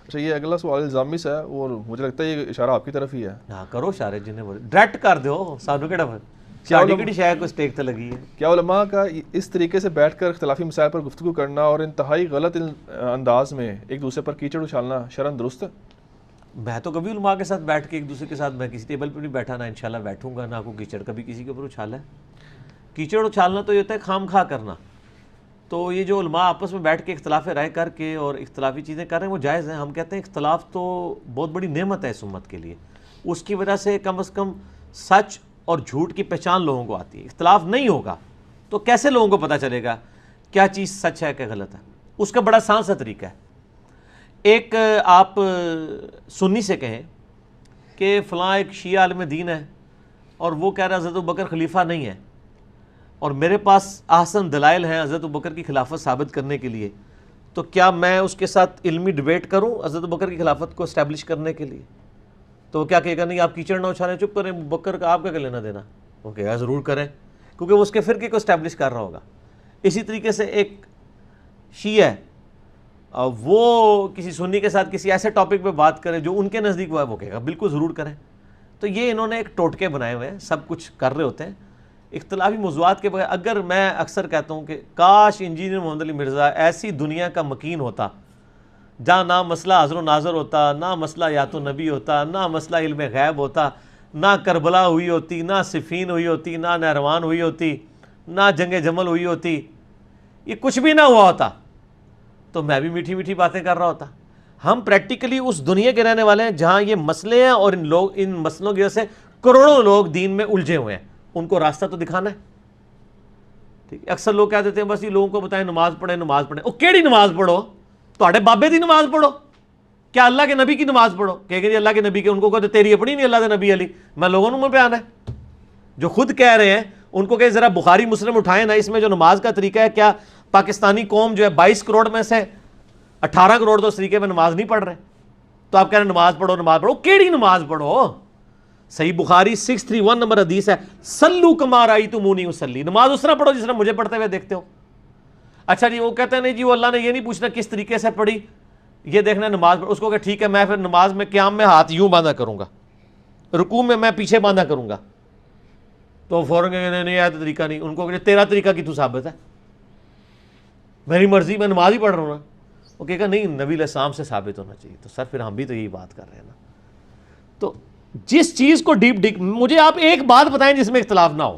اچھا یہ اگلا سوال الزامی سے ہے اور مجھے لگتا ہے یہ اشارہ آپ کی طرف ہی ہے. ہاں کرو اشارے جنہیں ڈائریکٹ کر دو سانو کیڑا ساڈی کیڑی شے کوئی سٹیک تے لگی ہے. کیا علماء کا اس طریقے سے بیٹھ کر اختلافی مسائل پر گفتگو کرنا اور انتہائی غلط انداز میں ایک دوسرے پر کیچڑ اچھالنا شرعاً درست ہے؟ میں تو کبھی علماء کے ساتھ بیٹھ کے ایک دوسرے کے ساتھ میں کسی ٹیبل پہ نہیں بیٹھا، نہ انشاءاللہ بیٹھوں گا، نہ کوئی کیچڑ کبھی کسی کے اوپر اچھالا ہے. کیچڑ اچھالنا تو یہ ہوتا ہے خام خواہ کرنا. تو یہ جو علماء آپس میں بیٹھ کے اختلاف رائے کر کے اور اختلافی چیزیں کر رہے ہیں وہ جائز ہیں. ہم کہتے ہیں اختلاف تو بہت بڑی نعمت ہے اس امت کے لیے، اس کی وجہ سے کم از کم سچ اور جھوٹ کی پہچان لوگوں کو آتی ہے. اختلاف نہیں ہوگا تو کیسے لوگوں کو پتہ چلے گا کیا چیز سچ ہے کیا غلط ہے؟ اس کا بڑا آسان سا طریقہ ہے. ایک آپ سنی سے کہیں کہ فلاں ایک شیعہ عالم دین ہے اور وہ کہہ رہا ہے حضرت ابوبکر خلیفہ نہیں ہے، اور میرے پاس احسن دلائل ہیں حضرت ابوبکر کی خلافت ثابت کرنے کے لیے، تو کیا میں اس کے ساتھ علمی ڈیبیٹ کروں حضرت ابوبکر کی خلافت کو اسٹیبلش کرنے کے لیے؟ تو وہ کیا کہے گا نہیں آپ کیچڑ نہ اچھالیں، چپ کریں، ابوبکر کا آپ کا لینا دینا. وہ کہے گا ضرور کریں کیونکہ وہ اس کے فرقے کو اسٹیبلش کر رہا ہوگا. اسی طریقے سے ایک شیعہ ہے وہ کسی سنی کے ساتھ کسی ایسے ٹاپک پہ بات کرے جو ان کے نزدیک وہ ہے، وہ کہے گا بالکل ضرور کریں. تو یہ انہوں نے ایک ٹوٹکے بنائے ہوئے ہیں، سب کچھ کر رہے ہوتے ہیں اختلافی موضوعات کے بغیر. اگر میں اکثر کہتا ہوں کہ کاش انجینئر محمد علی مرزا ایسی دنیا کا مکین ہوتا جہاں نہ مسئلہ حاضر و ناظر ہوتا، نہ مسئلہ یات النبی ہوتا، نہ مسئلہ علم غیب ہوتا، نہ کربلا ہوئی ہوتی، نہ صفین ہوئی ہوتی، نہ نہروان ہوئی ہوتی، نہ جنگ جمل ہوئی ہوتی، یہ کچھ بھی نہ ہوا ہوتا تو میں بھی میٹھی میٹھی باتیں کر رہا ہوتا. ہم پریکٹیکلی اس دنیا کے رہنے والے ہیں جہاں یہ مسئلے ہیں اور ان مسئلوں کی وجہ سے کروڑوں لوگ دین میں الجھے ہوئے ہیں. ان کو راستہ تو دکھانا ہے. ٹھیک ہے، اکثر لوگ کہہ دیتے ہیں بس یہ لوگوں کو بتائیں نماز پڑھیں نماز پڑھیں. او کیڑی نماز پڑھو؟ تواڈے بابے دی نماز پڑھو، کیا اللہ کے نبی کی نماز پڑھو؟ کہ جی اللہ کے نبی کے، ان کو کہتے تیری اپنی نہیں اللہ کے نبی علی، میں لوگوں نے پہ آنا ہے. جو خود کہہ رہے ہیں ان کو کہ ذرا بخاری مسلم اٹھائیں نا، اس میں جو نماز کا طریقہ ہے، کیا پاکستانی قوم جو ہے 22 کروڑ میں سے 18 کروڑ تو اس طریقے میں نماز نہیں پڑھ رہے، تو آپ کہہ رہے ہیں نماز پڑھو نماز پڑھو. کیڑی نماز پڑھو؟ صحیح بخاری 631 نمبر حدیث ہے، سلو کما رأیتمونی اصلی، نماز اس طرح پڑھو جس طرح مجھے پڑھتے ہوئے دیکھتے ہو. اچھا جی وہ کہتے ہیں نہیں جی وہ اللہ نے یہ نہیں پوچھنا کس طریقے سے پڑھی، یہ دیکھنا نماز پڑھ. اس کو کہ ٹھیک ہے میں پھر نماز میں قیام میں ہاتھ یوں باندھا کروں گا، رکوع میں پیچھے باندھا کروں گا، تو فوراً نہیں آیا تو طریقہ نہیں. ان کو کہ تیرا طریقہ کی تو ثابت ہے، میری مرضی میں نماز ہی پڑھ رہا ہوں نا. وہ کہے گا نہیں نبی علیہ السلام سے ثابت ہونا چاہیے. تو سر پھر ہم بھی تو یہی بات کر رہے ہیں نا. تو جس چیز کو ڈیپ مجھے آپ ایک بات بتائیں جس میں اختلاف نہ ہو.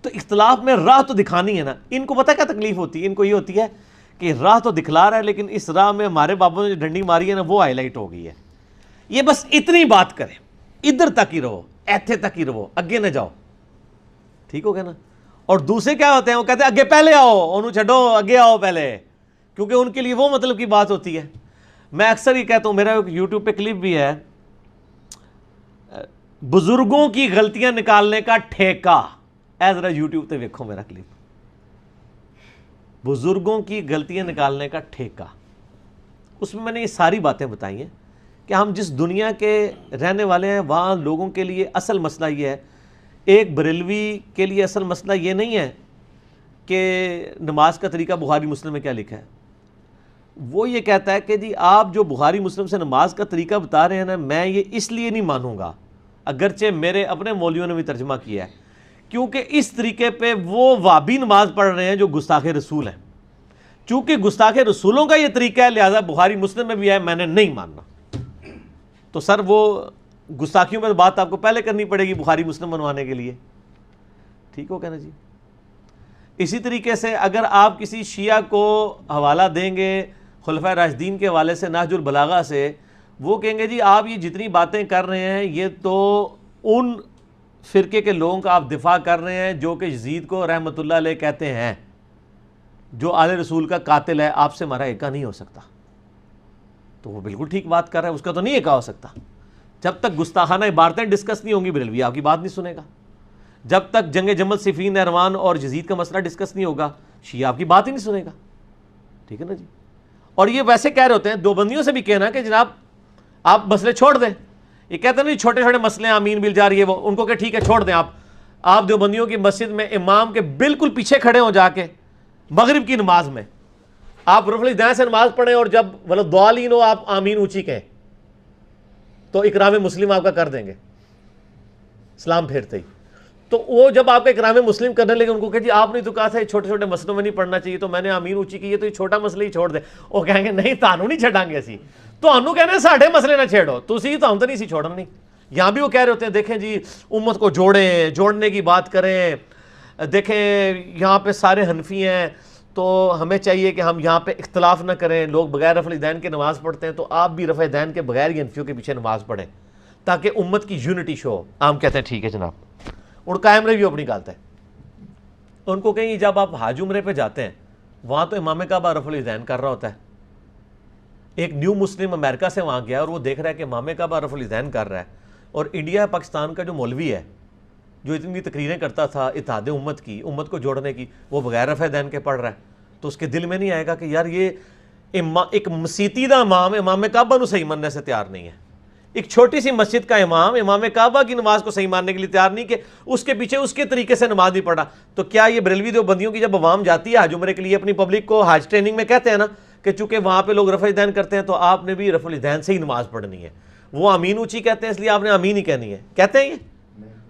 تو اختلاف میں راہ تو دکھانی ہے نا. ان کو پتہ کیا تکلیف ہوتی ہے؟ ان کو یہ ہوتی ہے کہ راہ تو دکھلا رہا ہے لیکن اس راہ میں ہمارے بابوں نے جو ڈنڈی ماری ہے نا وہ ہائی لائٹ ہو گئی ہے. یہ بس اتنی بات کریں، ادھر تک ہی رہو، ایتھے تک ہی رہو، اگے نہ جاؤ. ٹھیک ہو گیا نا. اور دوسرے کیا ہوتے ہیں وہ کہتے ہیں اگے پہلے آؤ، انہوں چھڈو اگے آؤ پہلے، کیونکہ ان کے لیے وہ مطلب کی بات ہوتی ہے. میں اکثر یہ کہتا ہوں، میرا ایک یوٹیوب پہ کلپ بھی ہے، بزرگوں کی غلطیاں نکالنے کا ٹھیکہ. ذرا یوٹیوب پہ دیکھو میرا کلپ، بزرگوں کی غلطیاں نکالنے کا ٹھیکہ. اس میں نے یہ ساری باتیں بتائی ہیں کہ ہم جس دنیا کے رہنے والے ہیں وہاں لوگوں کے لیے اصل مسئلہ یہ ہے. ایک بریلوی کے لیے اصل مسئلہ یہ نہیں ہے کہ نماز کا طریقہ بخاری مسلم میں کیا لکھا ہے. وہ یہ کہتا ہے کہ جی آپ جو بخاری مسلم سے نماز کا طریقہ بتا رہے ہیں نا، میں یہ اس لیے نہیں مانوں گا، اگرچہ میرے اپنے مولویوں نے بھی ترجمہ کیا ہے، کیونکہ اس طریقے پہ وہ وابی نماز پڑھ رہے ہیں جو گستاخ رسول ہیں. چونکہ گستاخ رسولوں کا یہ طریقہ ہے لہذا بخاری مسلم میں بھی ہے، میں نے نہیں ماننا. تو سر وہ گستاخیوں میں بات آپ کو پہلے کرنی پڑے گی بخاری مسلم بنوانے کے لیے. ٹھیک ہو کہنا جی. اسی طریقے سے اگر آپ کسی شیعہ کو حوالہ دیں گے خلفائے راشدین کے حوالے سے نہج البلاغہ سے، وہ کہیں گے جی آپ یہ جتنی باتیں کر رہے ہیں یہ تو ان فرقے کے لوگوں کا آپ دفاع کر رہے ہیں جو کہ یزید کو رحمۃ اللہ علیہ کہتے ہیں، جو آل رسول کا قاتل ہے، آپ سے ہمارا ایکا نہیں ہو سکتا. تو وہ بالکل ٹھیک بات کر رہا ہے، اس کا تو نہیں ایکا ہو سکتا. جب تک گستاخانہ عبارتیں ڈسکس نہیں ہوں گی بریلوی آپ کی بات نہیں سنے گا. جب تک جنگ جمل، صفین، نہروان اور یزید کا مسئلہ ڈسکس نہیں ہوگا شیعہ آپ کی بات ہی نہیں سنے گا. ٹھیک ہے نا جی. اور یہ ویسے کہہ رہے ہوتے ہیں دیوبندیوں سے بھی کہنا کہ جناب آپ مسئلے چھوڑ دیں. یہ کہتے ہیں نہیں چھوٹے چھوٹے مسئلے آمین بل جا رہی ہے وہ، ان کو کہ ٹھیک ہے چھوڑ دیں آپ دیوبندیوں کی مسجد میں امام کے بالکل پیچھے کھڑے ہوں جا کے مغرب کی نماز میں، آپ رفع الیدین سے نماز پڑھیں اور جب ولضالین ہو آپ آمین اونچی کہیں تو اکرام مسلم آپ کا کر دیں گے سلام پھیرتے ہی. تو وہ جب آپ کا اکرام مسلم کرنے لگے ان کو کہ جی آپ نے تو کہا تھا یہ چھوٹے چھوٹے مسئلوں میں نہیں پڑھنا چاہیے تو میں نے آمین اونچی کی ہے تو یہ چھوٹا مسئلہ ہی چھوڑ دے. وہ کہیں گے نہیں تانوں نہیں چھڑاں گے اسی تانوں کہنے ساڈے مسئلے نہ چھیڑو تسی تانوں تو نہیں سی چھوڑنا نہیں. یہاں بھی وہ کہہ رہے ہوتے ہیں دیکھیں جی امت کو جوڑیں جوڑنے کی بات کریں. دیکھیں یہاں پہ سارے حنفی ہیں تو ہمیں چاہیے کہ ہم یہاں پہ اختلاف نہ کریں. لوگ بغیر رفع الیدین کے نماز پڑھتے ہیں تو آپ بھی رفع الیدین کے بغیر ہی حنفیوں کے پیچھے نماز پڑھیں تاکہ امت کی یونٹی شو ہو. ہم کہتے ہیں ٹھیک ہے جناب اور قائم رہی اپنی غلط ہے. ان کو کہیں جب آپ حج عمرے پہ جاتے ہیں وہاں تو امام کعبہ رفع الیدین کر رہا ہوتا ہے. ایک نیو مسلم امریکہ سے وہاں گیا اور وہ دیکھ رہا ہے کہ امام کعبہ رفع الیدین کر رہا ہے اور انڈیا پاکستان کا جو مولوی ہے جو اتنی تقریریں کرتا تھا اتحاد امت کی امت کو جوڑنے کی وہ بغیر رفع الیدین کے پڑھ رہا ہے. تو اس کے دل میں نہیں آئے گا کہ یار یہ ایک مسیتی دا امام کعبہ نو صحیح ماننے سے تیار نہیں ہے. ایک چھوٹی سی مسجد کا امام کعبہ کی نماز کو صحیح ماننے کے لیے تیار نہیں کہ اس کے پیچھے اس کے طریقے سے نماز نہیں پڑھا. تو کیا یہ بریلوی دیوبندیوں کی جب عوام جاتی ہے حج عمرے کے لیے اپنی پبلک کو حج ٹریننگ میں کہتے ہیں نا کہ چونکہ وہاں پہ لوگ رفع الیدین کرتے ہیں تو آپ نے بھی رفع الیدین سے ہی نماز پڑھنی ہے. وہ آمین اونچی کہتے ہیں اس لیے آپ نے آمین ہی کہنی ہے. کہتے ہیں یہ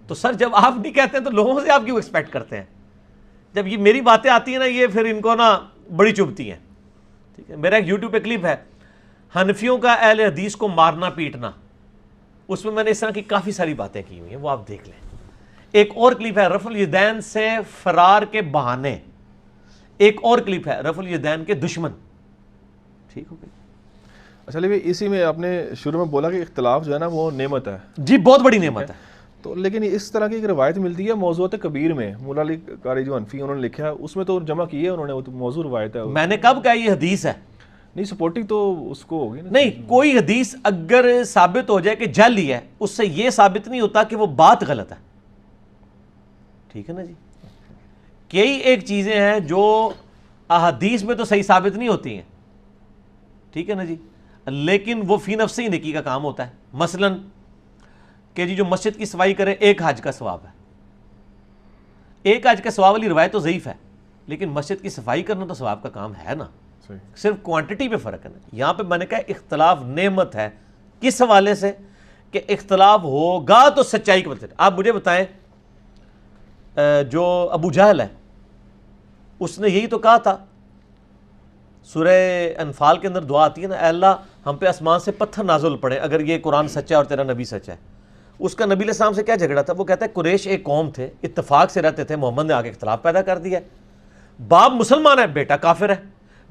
تو سر جب آپ نہیں کہتے ہیں تو لوگوں سے آپ کیوں ایکسپیکٹ کرتے ہیں؟ جب یہ میری باتیں آتی ہیں نا یہ پھر ان کو نا بڑی چبھتی ہیں. ٹھیک ہے میرا ایک یوٹیوب پہ کلپ ہے حنفیوں کا اہل حدیث کو مارنا پیٹنا. اس میں نے اس طرح کی کافی ساری باتیں کی ہوئی ہیں وہ آپ دیکھ لیں. ایک اور کلپ ہے رفع الیدین سے فرار کے بہانے. ایک اور کلپ ہے رفع الیدین کے دشمن. ٹھیک ہو گئی. اچھا لیکن اسی میں آپ نے شروع میں بولا کہ اختلاف جو ہے نا وہ نعمت ہے. جی بہت بڑی نعمت ہے. تو لیکن اس طرح کی ایک روایت ملتی ہے موضوعات کبیر میں مولا علی قاری جو حنفی انہوں نے لکھا ہے اس میں تو جمع کی ہے انہوں نے وہ تو موضوع روایت ہے. میں نے کب کہا یہ حدیث ہے نہیں سپورٹنگ تو اس کو ہوگی نا. نہیں کوئی حدیث اگر ثابت ہو جائے کہ جعلی ہے اس سے یہ ثابت نہیں ہوتا کہ وہ بات غلط ہے. ٹھیک ہے نا جی. کئی ایک چیزیں ہیں جو احادیث میں تو صحیح ثابت نہیں ہوتی ہیں. ٹھیک ہے نا جی. لیکن وہ فی نفس ہی نیکی کا کام ہوتا ہے. مثلا کہ جی جو مسجد کی صفائی کرے ایک حج کا ثواب ہے. ایک حج کا ثواب والی روایت تو ضعیف ہے لیکن مسجد کی صفائی کرنا تو ثواب کا کام ہے نا. صرف کوانٹٹی پہ فرق ہے نا. یہاں پہ میں نے کہا اختلاف نعمت ہے. کس حوالے سے کہ اختلاف ہوگا تو سچائی کے مطلب. آپ مجھے بتائیں جو ابو جہل ہے اس نے یہی تو کہا تھا سورہ انفال کے اندر دعا آتی ہے نا اے اللہ ہم پہ آسمان سے پتھر نازل پڑے اگر یہ قرآن سچا ہے اور تیرا نبی سچا ہے. اس کا نبی علیہ السلام سے کیا جھگڑا تھا؟ وہ کہتا ہے قریش ایک قوم تھے اتفاق سے رہتے تھے محمد نے آگے اختلاف پیدا کر دیا. باپ مسلمان ہے بیٹا کافر ہے.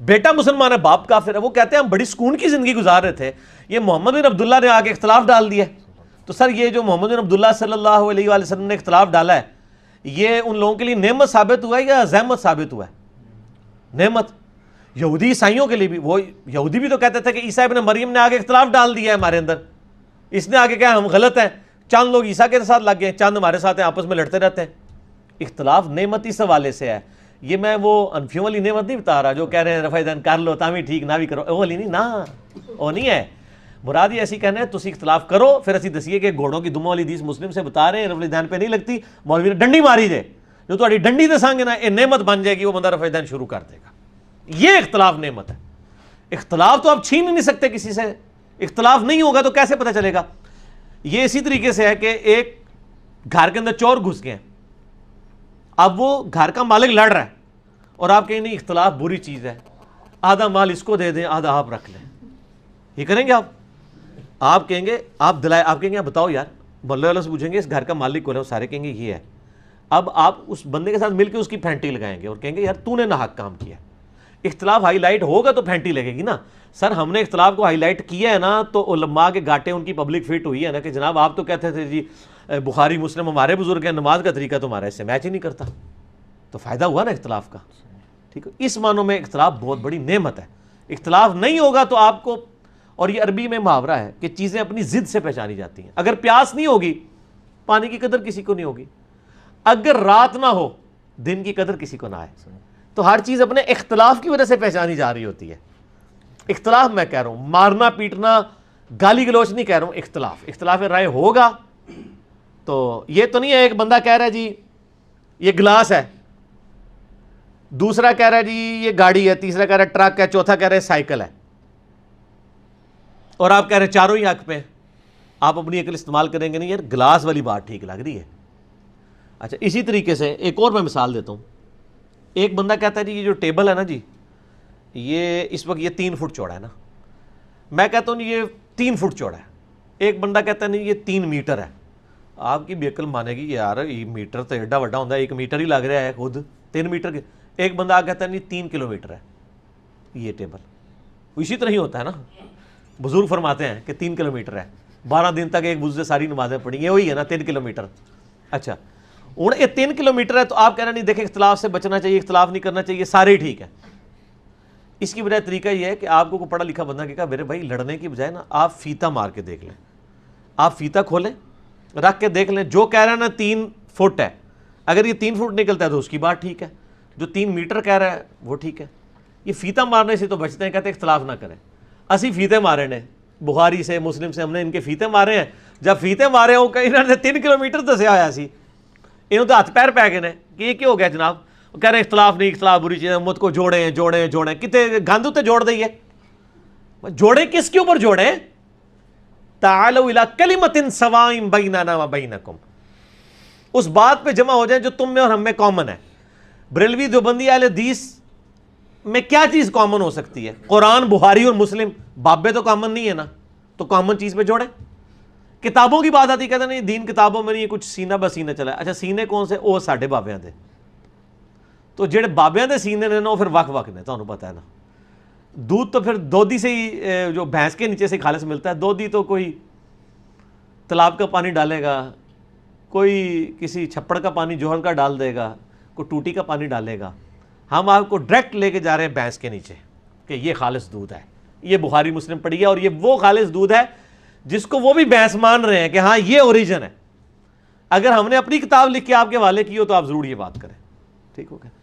بیٹا مسلمان ہے باپ کافر ہے. وہ کہتے ہیں ہم بڑی سکون کی زندگی گزار رہے تھے یہ محمد بن عبداللہ نے آگے اختلاف ڈال دیا. تو سر یہ جو محمد بن عبداللہ صلی اللہ علیہ وآلہ وسلم نے اختلاف ڈالا ہے یہ ان لوگوں کے لیے نعمت ثابت ہوا ہے یا زحمت ثابت ہوا ہے؟ نعمت. یہودی عیسائیوں کے لیے بھی وہ یہودی بھی تو کہتے تھے کہ عیسیٰ ابن مریم نے آگے اختلاف ڈال دیا ہے ہمارے اندر. اس نے آگے کہا ہم غلط ہیں. چند لوگ عیسیٰ کے ساتھ لگ گئے چند ہمارے ساتھ ہیں آپس میں لڑتے رہتے ہیں. اختلاف نعمت اس حوالے سے ہے. یہ میں وہ انفیوں والی نعمت نہیں بتا رہا جو کہہ رہے ہیں رفع الیدین کر لو تاں بھی ٹھیک نہ بھی کرو وہ والی نہیں نا. وہ نہیں ہے مراد یہ ایسی کہنا ہے تسی اختلاف کرو پھر اسی دسیے کہ گھوڑوں کی دموں والی حدیث مسلم سے بتا رہے ہیں رفع الیدین پہ نہیں لگتی مولوی نے ڈنڈی ماری دے جو تہاڈی ڈنڈی دساں گے نا یہ نعمت بن جائے گی وہ بندہ رفع الیدین شروع کر دے گا. یہ اختلاف نعمت ہے. اختلاف تو آپ چھین ہی نہیں سکتے کسی سے. اختلاف نہیں ہوگا تو کیسے پتہ چلے گا؟ یہ اسی طریقے سے ہے کہ ایک گھر کے اندر چور گھس گئے ہیں. اب وہ گھر کا مالک لڑ رہا ہے اور آپ کہیں نہیں اختلاف بری چیز ہے آدھا مال اس کو دے دیں آدھا آپ رکھ لیں. یہ کریں گے آپ کہیں گے آپ دلائے آپ کہیں گے بتاؤ یار مولوی والا سے پوچھیں گے اس گھر کا مالک کون ہے وہ سارے کہیں گے یہ ہے. اب آپ اس بندے کے ساتھ مل کے اس کی پھینٹی لگائیں گے اور کہیں گے یار تو نے ناحق کام کیا. اختلاف ہائی لائٹ ہوگا تو پھینٹی لگے گی نا. سر ہم نے اختلاف کو ہائی لائٹ کیا ہے نا تو علماء کے گاٹے ان کی پبلک فٹ ہوئی ہے نا کہ جناب آپ تو کہتے تھے جی بخاری مسلم ہمارے بزرگ ہیں نماز کا طریقہ تمہارا اس سے میچ ہی نہیں کرتا. تو فائدہ ہوا نا اختلاف کا. ٹھیک ہے اس معنوں میں اختلاف بہت بڑی نعمت ہے. اختلاف نہیں ہوگا تو آپ کو اور یہ عربی میں محاورہ ہے کہ چیزیں اپنی ضد سے پہچانی جاتی ہیں. اگر پیاس نہیں ہوگی پانی کی قدر کسی کو نہیں ہوگی. اگر رات نہ ہو دن کی قدر کسی کو نہ آئے. تو ہر چیز اپنے اختلاف کی وجہ سے پہچانی جا رہی ہوتی ہے. اختلاف میں کہہ رہا ہوں مارنا پیٹنا گالی گلوچ نہیں کہہ رہا ہوں. اختلاف رائے ہوگا تو یہ تو نہیں ہے ایک بندہ کہہ رہا ہے جی یہ گلاس ہے دوسرا کہہ رہا ہے جی یہ گاڑی ہے, تیسرا کہہ رہا ہے ٹرک ہے, چوتھا کہہ رہا ہے سائیکل ہے, اور آپ کہہ رہے ہیں چاروں ہی حق پہ. آپ اپنی عقل استعمال کریں گے نہیں, یار گلاس والی بات ٹھیک لگ رہی ہے. اچھا اسی طریقے سے ایک اور میں مثال دیتا ہوں. ایک بندہ کہتا ہے جی یہ جو ٹیبل ہے نا جی, یہ اس وقت یہ 3 فٹ چوڑا ہے نا. میں کہتا ہوں جی یہ 3 فٹ چوڑا ہے. ایک بندہ کہتا ہے نہیں یہ 3 میٹر ہے. آپ کی بھی عقل مانے گی یار یہ میٹر تو ایڈا وڈا ہوتا ہے, 1 میٹر ہی لگ رہا ہے خود 3 میٹر کے. ایک بندہ کہتا ہے نہیں 3 کلومیٹر ہے یہ ٹیبل. اسی طرح ہی ہوتا ہے نا, بزرگ فرماتے ہیں کہ 3 کلومیٹر ہے. 12 دن تک ایک بزرگ سے ساری نمازیں پڑھی, یہ وہی ہے نا 3 کلومیٹر. اچھا ہوں یہ 3 کلومیٹر ہے تو آپ کہہ رہے ہیں نہیں دیکھیں اختلاف سے بچنا چاہیے, اختلاف نہیں کرنا چاہیے, سارے ٹھیک ہے. اس کی بجائے طریقہ یہ ہے کہ آپ کو پڑھا لکھا بندہ کہا میرے بھائی لڑنے کی بجائے نا آپ فیتا مار کے دیکھ لیں. آپ فیتا کھولیں رکھ کے دیکھ لیں, جو کہہ رہا ہے نا 3 فٹ ہے, اگر یہ 3 فٹ نکلتا ہے تو اس کی بات ٹھیک ہے, جو 3 میٹر کہہ رہا ہے وہ ٹھیک ہے. یہ فیتا مارنے سے تو بچتے ہیں, کہتے ہیں اختلاف نہ کریں. اسی فیتے مارے نے بخاری سے مسلم سے, ہم نے ان کے فیتے مارے ہیں. جب فیتے مارے ہیں وہ کہیں انہوں نے 3 کلومیٹر دسیا ہوا سی, انہوں تو ہاتھ پیر پہ گئے نے کہ یہ کیا ہو گیا جناب. وہ کہہ رہے ہیں اختلاف نہیں, اختلاف بری چیز ہے, امت کو جوڑیں جوڑیں جوڑیں. کتنے گند اتنے جوڑ دئیے, جوڑیں کس کے اوپر جوڑیں؟ تعالوا الی کلمۃ سواء بیننا و بینکم, اس بات پہ جمع ہو جائیں جو تم میں اور ہم میں کامن ہے. بریلوی دیوبندی اہل حدیث میں کیا چیز کامن ہو سکتی ہے؟ قرآن, بخاری اور مسلم, بابے تو کامن نہیں ہے نا, تو کامن چیز پہ جوڑیں. کتابوں کی بات آتی, کہتے نہیں دین کتابوں میں نہیں, کچھ سینہ بسینہ چلا ہے. اچھا سینے کون سے؟ وہ ساڈے بابیاں دے. تو جڑے بابیاں دے سینے نے نا وہ پھر وق وق نے, تمہیں پتہ ہے نا. دودھ تو پھر دودھی سے ہی, جو بھینس کے نیچے سے خالص ملتا ہے. دودھی تو کوئی تالاب کا پانی ڈالے گا, کوئی کسی چھپڑ کا پانی جوہر کا ڈال دے گا, کوئی ٹوٹی کا پانی ڈالے گا. ہم آپ کو ڈائریکٹ لے کے جا رہے ہیں بھینس کے نیچے کہ یہ خالص دودھ ہے, یہ بخاری مسلم پڑھی ہے, اور یہ وہ خالص دودھ ہے جس کو وہ بھی بھینس مان رہے ہیں کہ ہاں یہ اوریجن ہے. اگر ہم نے اپنی کتاب لکھ کے آپ کے حوالے کی ہو تو آپ ضرور یہ بات کریں. ٹھیک ہو گیا.